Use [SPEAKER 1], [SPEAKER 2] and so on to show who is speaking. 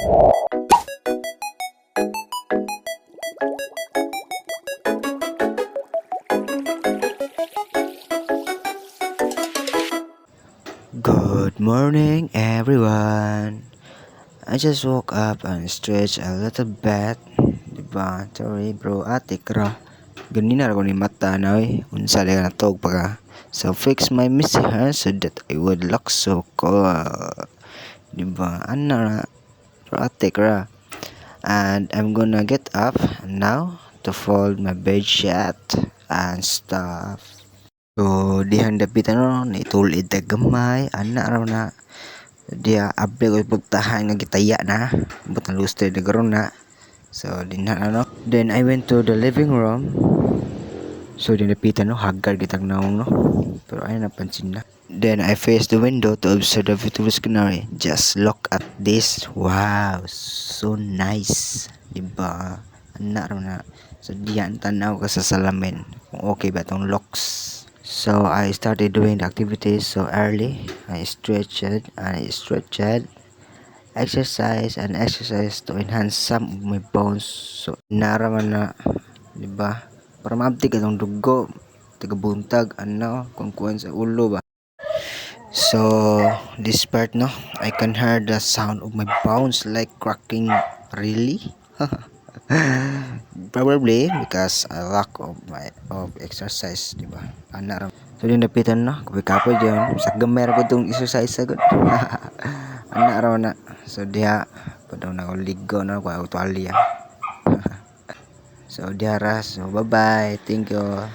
[SPEAKER 1] Good morning, everyone. I just woke up and stretched a little bit. Diba? Sorry, bro. Ate, kra. Ganina ako ni mata na unsa lang natog pa ka. So, fix my messy hair so that I would look so cool. Diba? Ana na. Bro, ate, kra. And I'm gonna get up now to fold my bed sheet and stuff. So, dihan dapitan no, naitulid ta gamay, ana raw na. Dia abe ko pagtahan nga gitaya na, butang lustre de garon na. So, dinha ano. Then I went to the living room. So, dinapitan no, haggard kitang naong no. Pero ay napansin na. Then I faced the window to observe the beautiful scenery. Just look at this. Wow, so nice. Diba? Ana raw na. So, diyan tanaw ka sa salamin. Kung okay ba tong looks. So I started doing the activities so early. I stretched and I stretched, exercise and exercise to enhance some of my bones. So naraman na, di ba? Para maabti ka ng dugo, tagabuntag, ano, kung kuwan sa ulo ba. So this part no, I can hear the sound of my bones like cracking. Really? Probably because I lack of exercise, di ba? Ana ra. So din dapitan no, kapoy diyon. Sa gamay ra ko tong exercise sagod. Ana ra na. So diha padaw na ko ligo na ko tuwalya. So diha ra. So bye bye. Thank you.